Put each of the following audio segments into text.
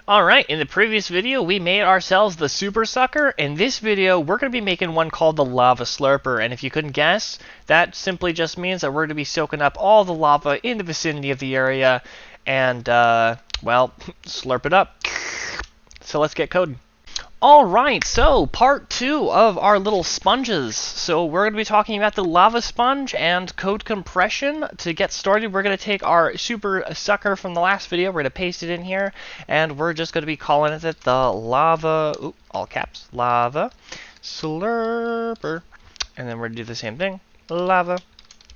Alright, in the previous video we made ourselves the Super Sucker. In this video we're going to be making one called the Lava Slurper, and if you couldn't guess, that simply just means that we're going to be soaking up all the lava in the vicinity of the area and, well, slurp it up. So let's get coding. Alright, so part 2 of our little sponges. So we're going to be talking about the lava sponge and code compression. To get started, we're going to take our super sucker from the last video, we're going to paste it in here, and we're just going to be calling it the lava, all caps, lava slurper. And then we're going to do the same thing, lava,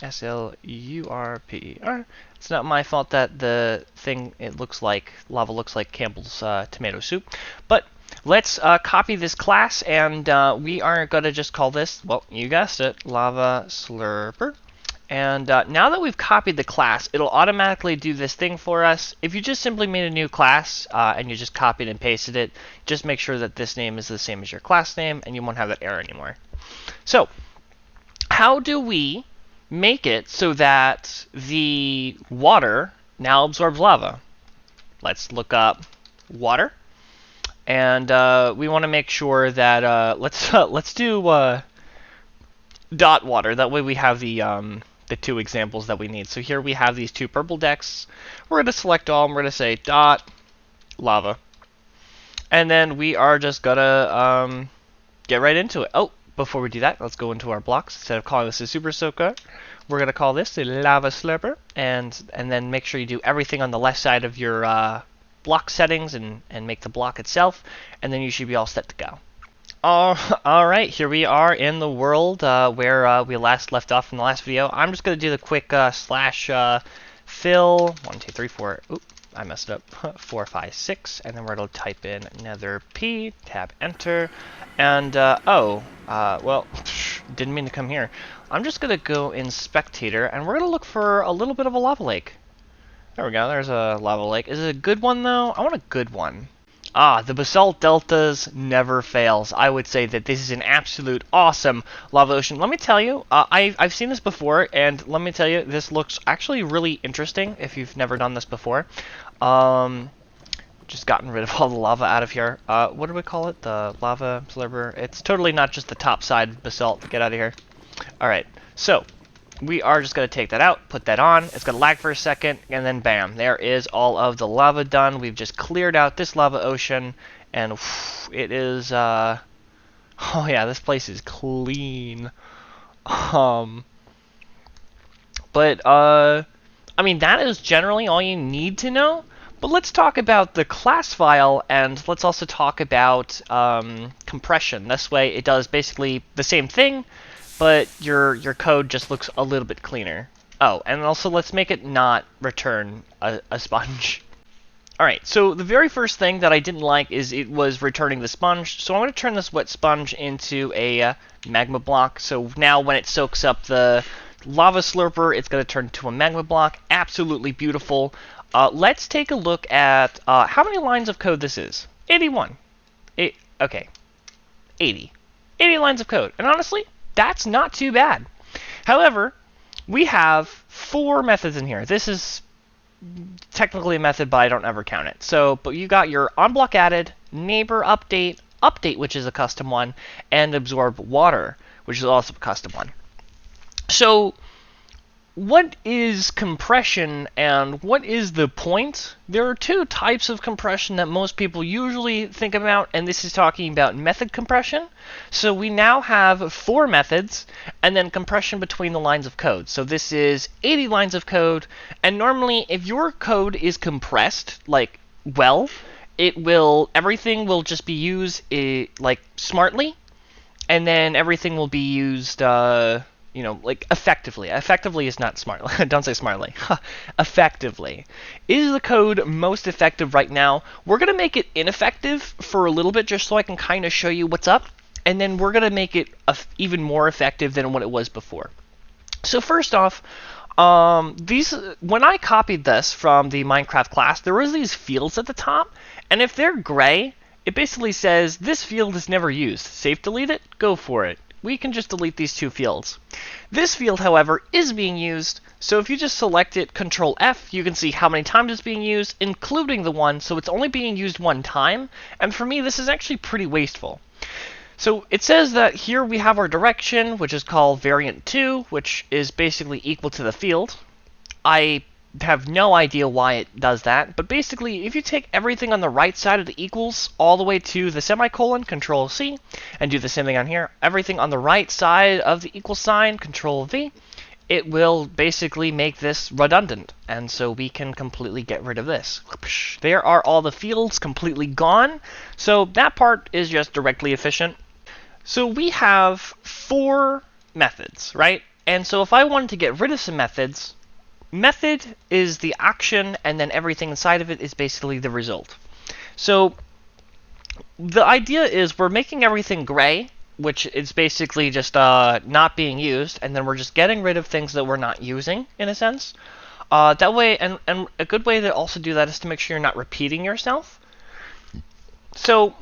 S-L-U-R-P-E-R. It's not my fault that the thing, lava looks like Campbell's tomato soup, but let's copy this class, and we are going to just call this, well, you guessed it, Lava Slurper. And now that we've copied the class, it'll automatically do this thing for us. If you just simply made a new class and you just copied and pasted it, just make sure that this name is the same as your class name, and you won't have that error anymore. So, how do we make it so that the water now absorbs lava? Let's look up water. And we want to make sure that let's do dot water. That way we have the two examples that we need. So here we have these two purple decks. We're going to select all. And we're going to say dot lava, and then we are just gonna get right into it. Oh, before we do that, let's go into our blocks. Instead of calling this a super soaker, we're going to call this the lava slurper, and then make sure you do everything on the left side of your block settings and make the block itself, and then you should be all set to go. Alright, here we are in the world where we last left off in the last video. I'm just going to do the quick slash fill 1, 2, 3, 4. Oop, I messed it up. 4, 5, 6, and then we're going to type in nether p, tab enter, and well, didn't mean to come here. I'm just going to go in spectator, and we're going to look for a little bit of a lava lake. There we go, there's a lava lake. Is it a good one, though? I want a good one. Ah, the basalt deltas never fails. I would say that this is an absolute awesome lava ocean. Let me tell you, I've seen this before, and let me tell you, this looks actually really interesting if you've never done this before. Just gotten rid of all the lava out of here. What do we call it? The lava slurper? It's totally not just the top side basalt. Get out of here. Alright, so we are just going to take that out, put that on, it's going to lag for a second, and then bam, there is all of the lava done. We've just cleared out this lava ocean, and it is, oh yeah, this place is clean. I mean, that is generally all you need to know, but let's talk about the class file, and let's also talk about compression. This way, it does basically the same thing, but your code just looks a little bit cleaner. Oh, and also let's make it not return a sponge. Alright, so the very first thing that I didn't like is it was returning the sponge, so I'm going to turn this wet sponge into a magma block. So now when it soaks up the lava slurper, it's going to turn into a magma block. Absolutely beautiful. Let's take a look at how many lines of code this is. 81. Okay, 80. 80 lines of code, and honestly, that's not too bad. However, we have 4 methods in here. This is technically a method, but I don't ever count it. So, but you got your onBlock added, neighbor update, which is a custom one, and absorb water, which is also a custom one. So, what is compression and what is the point? There are 2 types of compression that most people usually think about, and this is talking about method compression. So we now have 4 methods, and then compression between the lines of code. So this is 80 lines of code, and normally if your code is compressed, like, well, everything will just be used, like, smartly, and then everything will be used, you know, like effectively. Effectively is not smartly. Don't say smartly. Effectively. Is the code most effective right now? We're going to make it ineffective for a little bit just so I can kind of show you what's up. And then we're going to make it even more effective than what it was before. So first off, when I copied this from the Minecraft class, there was these fields at the top. And if they're gray, it basically says, this field is never used. Safe delete it? Go for it. we can just delete these two fields. This field, however, is being used, so if you just select it, Control F, you can see how many times it's being used, including the one, so it's only being used one time, and for me this is actually pretty wasteful. So it says that here we have our direction, which is called variant 2, which is basically equal to the field. I have no idea why it does that, but basically if you take everything on the right side of the equals all the way to the semicolon, Control C, and do the same thing on here, everything on the right side of the equal sign, Control V, it will basically make this redundant, and so we can completely get rid of this. There are all the fields completely gone, so that part is just directly efficient. So we have 4 methods, right? And so if I wanted to get rid of some methods, method is the action, and then everything inside of it is basically the result. So the idea is we're making everything gray, which is basically just not being used, and then we're just getting rid of things that we're not using, in a sense. That way, and a good way to also do that is to make sure you're not repeating yourself. So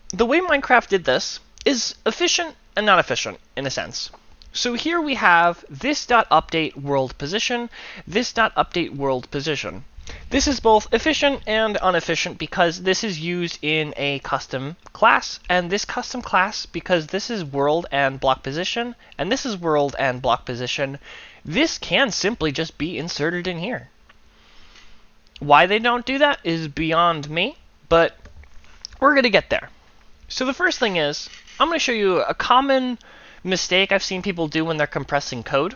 the way Minecraft did this is efficient and not efficient, in a sense. So here we have this.update world position, this.update world position. This is both efficient and inefficient because this is used in a custom class, and this custom class, because this is world and block position, and this is world and block position, this can simply just be inserted in here. Why they don't do that is beyond me, but we're going to get there. So the first thing is, I'm going to show you a common mistake I've seen people do when they're compressing code.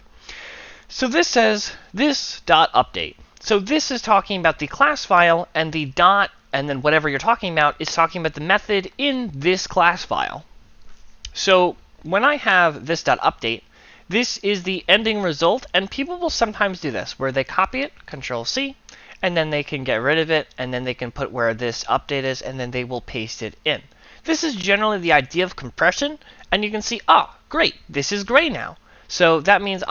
So this says this.update. So this is talking about the class file, and the dot, and then whatever you're talking about is talking about the method in this class file. So when I have this.update, this is the ending result, and people will sometimes do this, where they copy it, Control C, and then they can get rid of it, and then they can put where this update is, and then they will paste it in. This is generally the idea of compression, and you can see, oh, great, this is gray now. So that means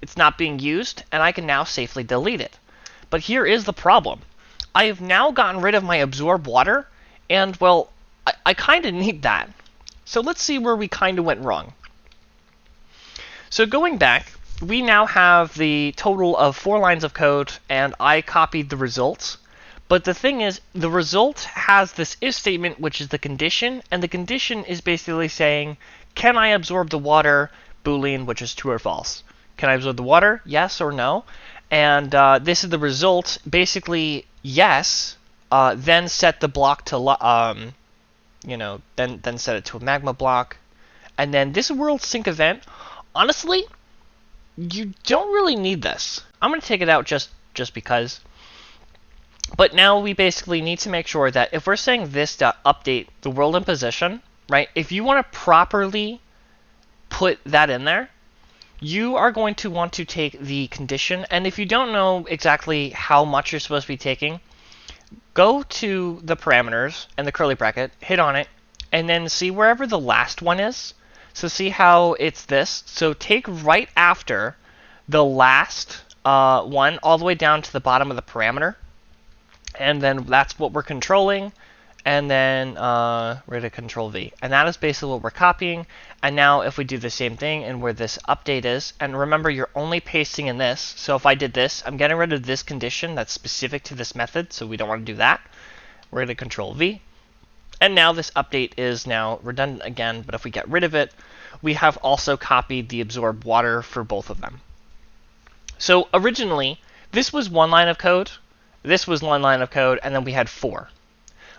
it's not being used, and I can now safely delete it. But here is the problem. I have now gotten rid of my absorb water, and, well, I kind of need that. So let's see where we kind of went wrong. So going back, we now have the total of 4 lines of code, and I copied the results. But the thing is, the result has this if statement, which is the condition, and the condition is basically saying, can I absorb the water, Boolean, which is true or false. Can I absorb the water, yes or no? And this is the result, basically yes, then set the block to, then set it to a magma block. And then this world sync event, honestly, you don't really need this. I'm going to take it out just because. But now we basically need to make sure that if we're saying this.update the world in position, right, if you want to properly put that in there, you are going to want to take the condition, and if you don't know exactly how much you're supposed to be taking, go to the parameters and the curly bracket, hit on it, and then see wherever the last one is. So see how it's this. So take right after the last one all the way down to the bottom of the parameter, and then that's what we're controlling, and then we're going to Control V. And that is basically what we're copying. And now if we do the same thing and where this update is, and remember you're only pasting in this, so if I did this, I'm getting rid of this condition that's specific to this method, so we don't want to do that. We're going to Control V. And now this update is now redundant again, but if we get rid of it, we have also copied the absorb water for both of them. So originally, this was 1 line of code, this was 1 line of code, and then we had 4.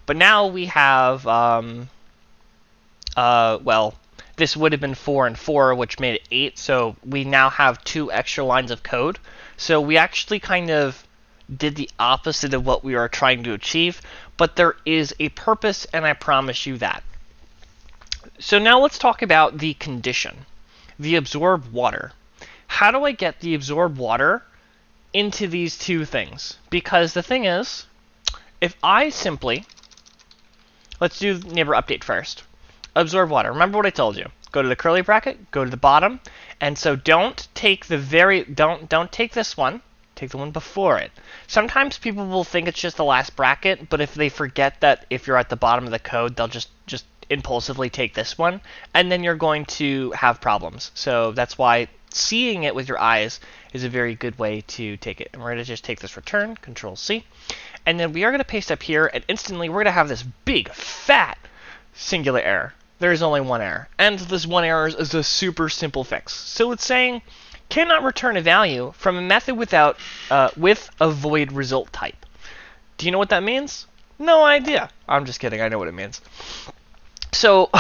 But now we have, well, this would have been 4 and 4, which made it 8, so we now have 2 extra lines of code. So we actually kind of did the opposite of what we were trying to achieve, but there is a purpose, and I promise you that. So now let's talk about the condition, the absorb water. How do I get the absorb water into these 2 things? Because the thing is, if I simply, let's do neighbor update first. Absorb water. Remember what I told you. Go to the curly bracket, go to the bottom, and so don't take the don't take this one. Take the one before it. Sometimes people will think it's just the last bracket, but if they forget that if you're at the bottom of the code, they'll just impulsively take this one, and then you're going to have problems. So that's why seeing it with your eyes is a very good way to take it. And we're going to just take this return, Control C, and then we are going to paste up here, and instantly we're going to have this big, fat singular error. There is only one error, and this one error is a super simple fix. So it's saying cannot return a value from a method with a void result type. Do you know what that means? No idea. I'm just kidding. I know what it means. So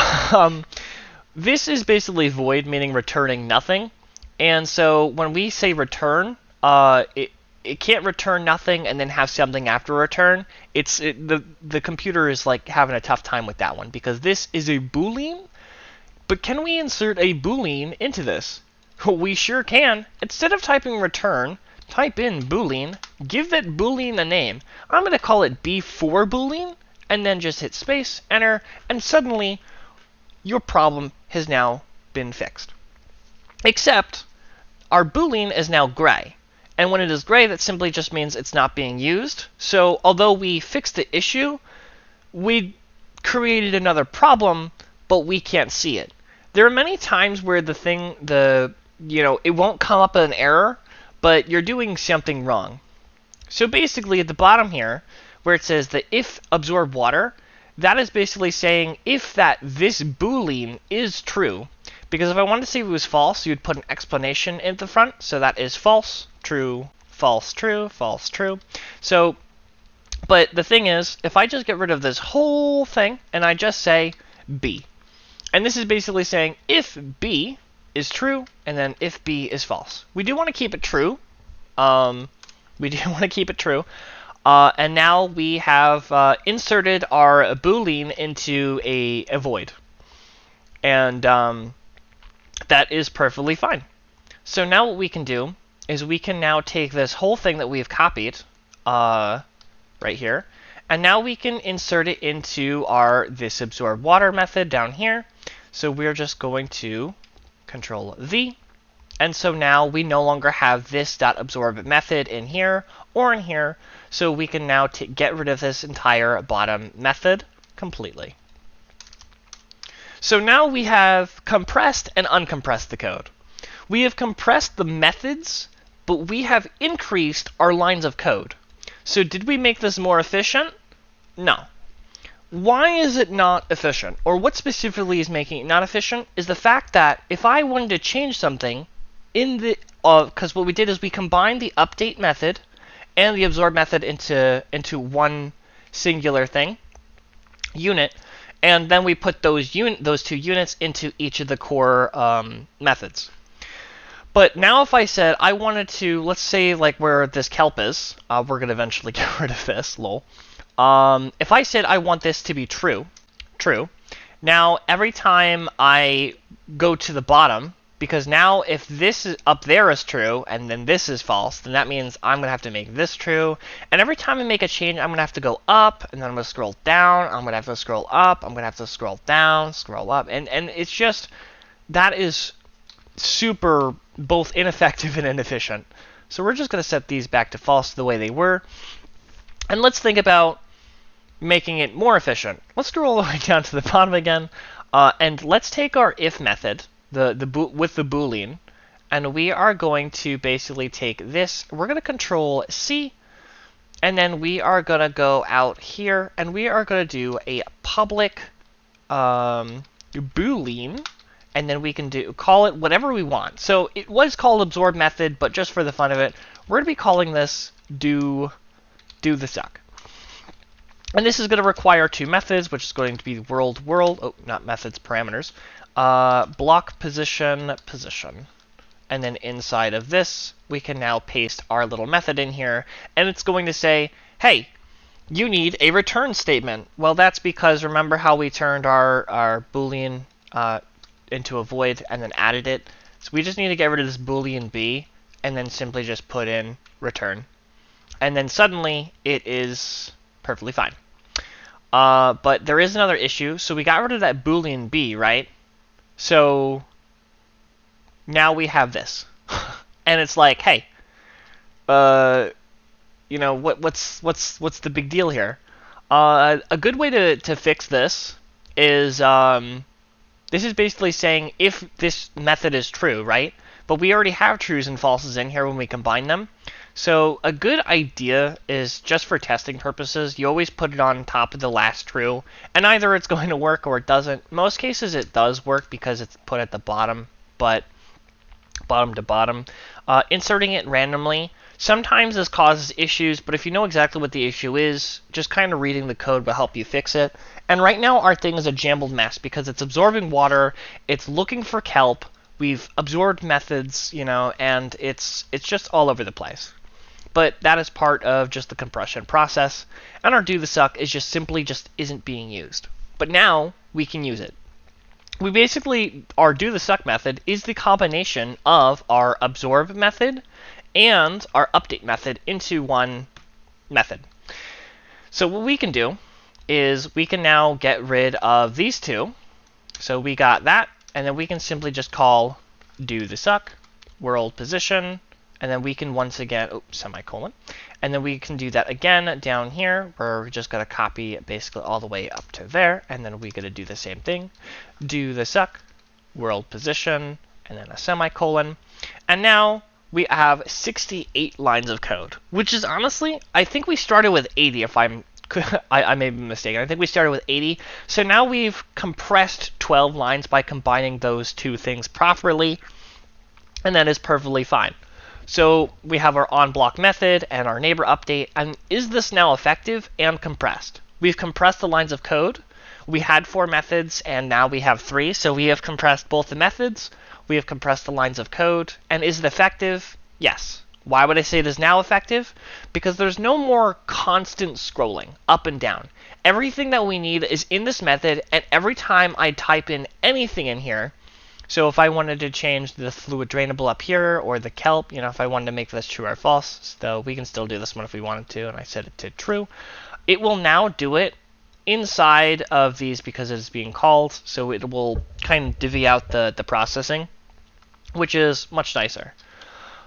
this is basically void, meaning returning nothing. And so when we say return, it can't return nothing and then have something after return. The computer is like having a tough time with that one because this is a boolean. But can we insert a boolean into this? We sure can. Instead of typing return, type in boolean, give that boolean a name. I'm going to call it b4 boolean, and then just hit space, enter, and suddenly your problem has now been fixed. Except our boolean is now gray. And when it is gray, that simply just means it's not being used. So although we fixed the issue, we created another problem, but we can't see it. There are many times where it won't come up as an error, but you're doing something wrong. So basically at the bottom here, where it says the if absorb water, that is basically saying if this boolean is true. Because if I wanted to see if it was false, you'd put an explanation in the front. So that is false, true, false, true, false, true. So, but the thing is, if I just get rid of this whole thing and I just say B, and this is basically saying if B is true, and then if B is false. We do want to keep it true. And now we have inserted our boolean into a void. And that is perfectly fine. So now what we can do is we can now take this whole thing that we've copied right here, and now we can insert it into our this absorb water method down here. So we're just going to Control V, and so now we no longer have this .absorb method in here or in here, so we can now get rid of this entire bottom method completely. So now we have compressed and uncompressed the code. We have compressed the methods, but we have increased our lines of code. So did we make this more efficient? No. Why is it not efficient? Or what specifically is making it not efficient is the fact that if I wanted to change something in the, because what we did is we combined the update method and the absorb method into one singular unit, and then we put those two units into each of the core methods. But now if I said I wanted to, let's say like where this kelp is, we're going to eventually get rid of this, lol. If I said I want this to be true, now every time I go to the bottom, because now if this is up there is true and then this is false, then that means I'm going to have to make this true. And every time I make a change, I'm going to have to go up, and then I'm going to scroll down, I'm going to have to scroll up, I'm going to have to scroll down, scroll up. And it's just, that is super both ineffective and inefficient. So we're just going to set these back to false the way they were. And let's think about making it more efficient. Let's scroll all the way down to the bottom again, and let's take our if method, with the boolean, and we are going to basically take this. We're going to Control C, and then we are going to go out here, and we are going to do a public boolean, and then we can call it whatever we want. So it was called absorb method, but just for the fun of it, we're going to be calling this do the suck. And this is going to require two methods, which is going to be world, not methods, parameters, block position. And then inside of this, we can now paste our little method in here, and it's going to say, hey, you need a return statement. Well, that's because remember how we turned our Boolean into a void and then added it? So we just need to get rid of this Boolean B and then simply just put in return. And then suddenly it is perfectly fine. But there is another issue. So we got rid of that Boolean B, right? So now we have this. And it's like, hey, you know, what's the big deal here? A good way to fix this is this is basically saying if this method is true, right? But we already have trues and falses in here when we combine them. So a good idea is, just for testing purposes, you always put it on top of the last true, and either it's going to work or it doesn't. Most cases it does work because it's put at the bottom, but bottom to bottom. Inserting it randomly, sometimes this causes issues, but if you know exactly what the issue is, just kind of reading the code will help you fix it. And right now our thing is a jumbled mess because it's absorbing water, it's looking for kelp, we've absorbed methods, and it's just all over the place. But that is part of just the compression process, and our do the suck is just simply isn't being used. But now we can use it. We basically, our do the suck method is the combination of our absorb method and our update method into one method. So what we can do is we can now get rid of these two. So we got that, and then we can simply just call do the suck, world position, and then we can once again, semicolon, and then we can do that again down here, where we're just going to copy basically all the way up to there, and then we're going to do the same thing, do the suck, world position, and then a semicolon, and now we have 68 lines of code, which is honestly, I think we started with 80 if I may be mistaken. I think we started with 80. So now we've compressed 12 lines by combining those two things properly, and that is perfectly fine. So we have our onBlock method and our neighbor update, and is this now effective and compressed? We've compressed the lines of code. We had 4 methods, and now we have 3, so we have compressed both the methods, we have compressed the lines of code, and is it effective? Yes. Why would I say it is now effective? Because there's no more constant scrolling up and down. Everything that we need is in this method, and every time I type in anything in here, so if I wanted to change the fluid drainable up here, or the kelp, if I wanted to make this true or false, though we can still do this one if we wanted to, and I set it to true, it will now do it inside of these because it is being called, so it will kind of divvy out the processing, which is much nicer.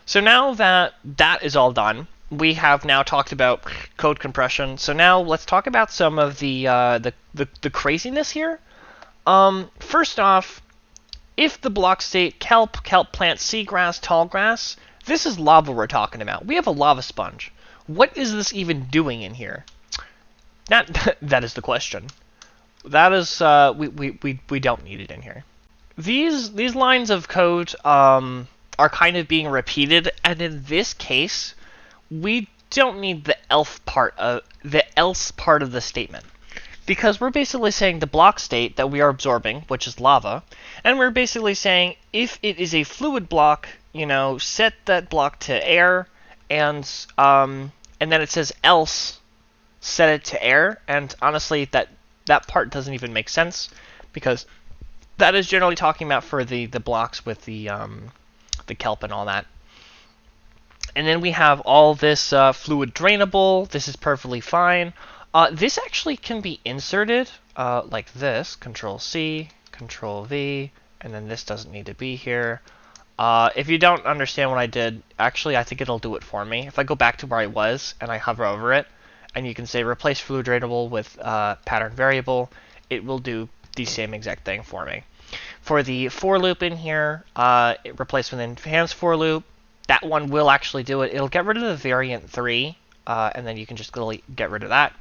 So now that that is all done, we have now talked about code compression. So now let's talk about some of the craziness here. First off, if the block state kelp plant, seagrass, tall grass, this is lava we're talking about. We have a lava sponge. What is this even doing in here? That is the question. That is we don't need it in here. These lines of code are kind of being repeated, and in this case, we don't need the else part of the statement, because we're basically saying the block state that we are absorbing, which is lava, and we're basically saying if it is a fluid block, set that block to air, and then it says else set it to air, and honestly that part doesn't even make sense, because that is generally talking about for the blocks with the kelp and all that. And then we have all this fluid drainable. This is perfectly fine. This actually can be inserted like this. Control C, Control V, and then this doesn't need to be here. If you don't understand what I did, actually I think it'll do it for me. If I go back to where I was and I hover over it, and you can say replace fluid drainable with pattern variable, it will do the same exact thing for me. For the for loop in here, replace with enhanced for loop, that one will actually do it. It'll get rid of the variant 3, and then you can just get rid of that.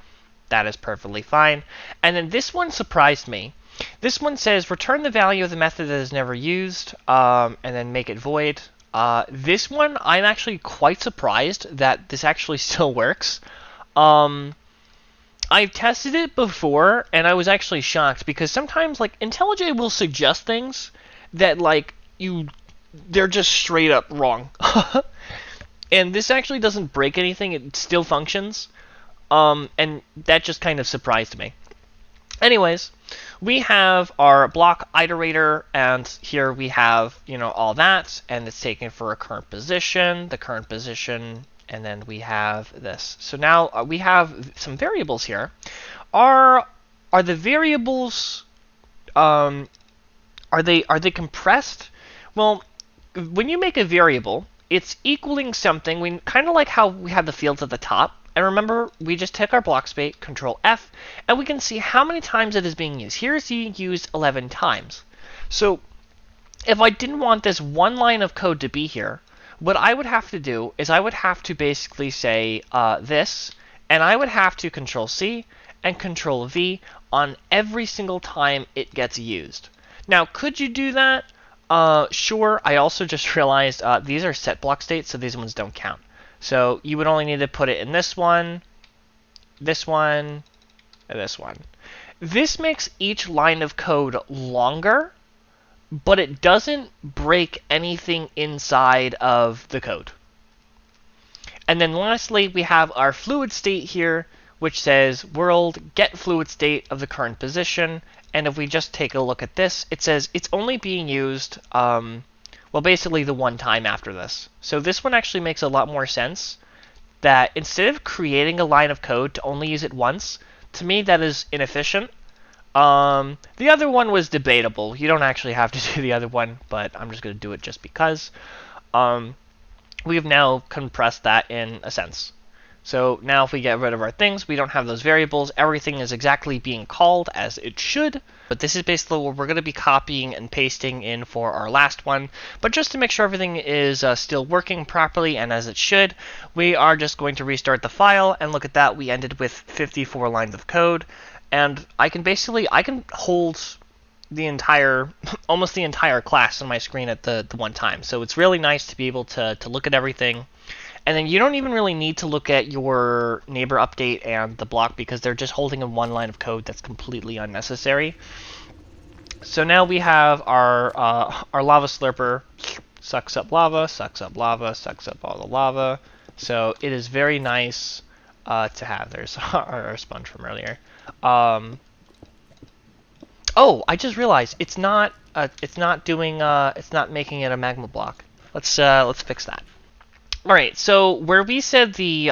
That is perfectly fine. And then this one surprised me. This one says return the value of the method that is never used, and then make it void. This one, I'm actually quite surprised that this actually still works. I've tested it before, and I was actually shocked, because sometimes, IntelliJ will suggest things that, they're just straight up wrong. And this actually doesn't break anything, it still functions, and that just kind of surprised me. Anyways, we have our block iterator, and here we have, all that, and it's taken for a current position, the current position, and then we have this. So now we have some variables here. Are the variables are they compressed? Well, when you make a variable, it's equaling something. We kind of like how we have the fields at the top. And remember, we just took our block state, Control F, and we can see how many times it is being used. Here it's being used 11 times. So if I didn't want this one line of code to be here, what I would have to do is I would have to basically say this, and I would have to Control C and Control V on every single time it gets used. Now, could you do that? Sure. I also just realized these are set block states, so these ones don't count. So you would only need to put it in this one, and this one. This makes each line of code longer, but it doesn't break anything inside of the code. And then lastly, we have our fluid state here, which says world get fluid state of the current position. And if we just take a look at this, it says it's only being used, well, basically the one time after this. So this one actually makes a lot more sense, that instead of creating a line of code to only use it once, to me that is inefficient. The other one was debatable. You don't actually have to do the other one, but I'm just going to do it just because. We've now compressed that in a sense. So now if we get rid of our things, we don't have those variables. Everything is exactly being called as it should. But this is basically what we're going to be copying and pasting in for our last one. But just to make sure everything is still working properly and as it should, we are just going to restart the file. And look at that, we ended with 54 lines of code. And I can hold the entire, almost the entire class on my screen at the one time. So it's really nice to be able to look at everything. And then you don't even really need to look at your neighbor update and the block because they're just holding in one line of code that's completely unnecessary. So now we have our lava slurper, sucks up lava, sucks up lava, sucks up all the lava. So it is very nice to have. There's our sponge from earlier. Oh, I just realized it's not making it a magma block. Let's fix that. All right, so where we said the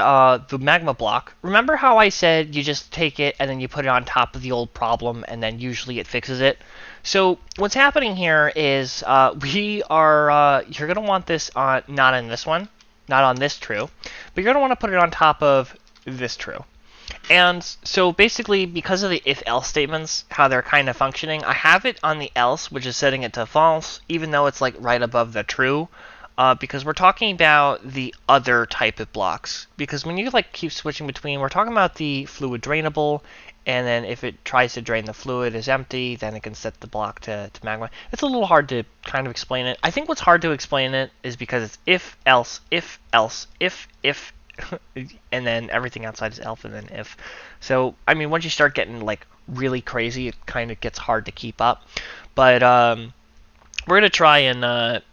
magma block, remember how I said you just take it and then you put it on top of the old problem and then usually it fixes it? So what's happening here is you're going to want this not in this one, not on this true, but you're going to want to put it on top of this true. And so basically, because of the if-else statements, how they're kind of functioning, I have it on the else, which is setting it to false, even though it's like right above the true. Because we're talking about the other type of blocks. Because when you like keep switching between, we're talking about the fluid drainable, and then if it tries to drain the fluid is empty, then it can set the block to magma. It's a little hard to kind of explain it. I think what's hard to explain it is because it's if, else, if, and then everything outside is else and then if. So, I mean, once you start getting like really crazy, it kind of gets hard to keep up. But we're going to try and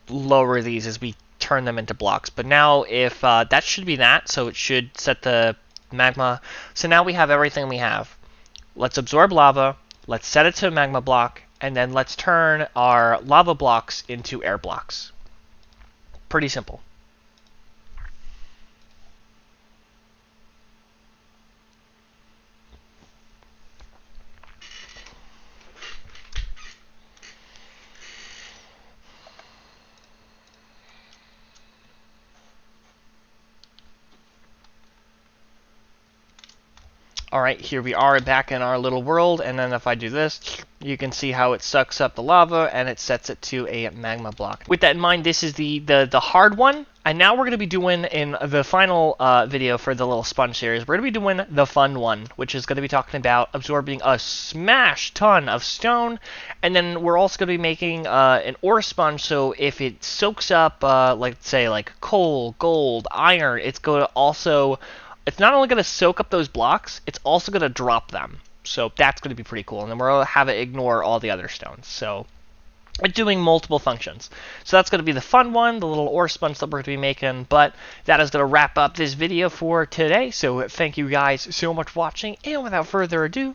lower these as we turn them into blocks. But now if that should be that, so it should set the magma. So now we have everything we have. Let's absorb lava, let's set it to a magma block, and then let's turn our lava blocks into air blocks. Pretty simple. Alright, here we are back in our little world, and then if I do this, you can see how it sucks up the lava and it sets it to a magma block. With that in mind, this is the hard one, and now we're going to be doing, in the final video for the little sponge series, we're going to be doing the fun one, which is going to be talking about absorbing a smash ton of stone, and then we're also going to be making an ore sponge, so if it soaks up, like say, like coal, gold, iron, it's going to also... It's not only going to soak up those blocks, it's also going to drop them. So that's going to be pretty cool. And then we're going to have it ignore all the other stones. So it's doing multiple functions. So that's going to be the fun one, the little ore sponge that we're going to be making. But that is going to wrap up this video for today. So thank you guys so much for watching. And without further ado,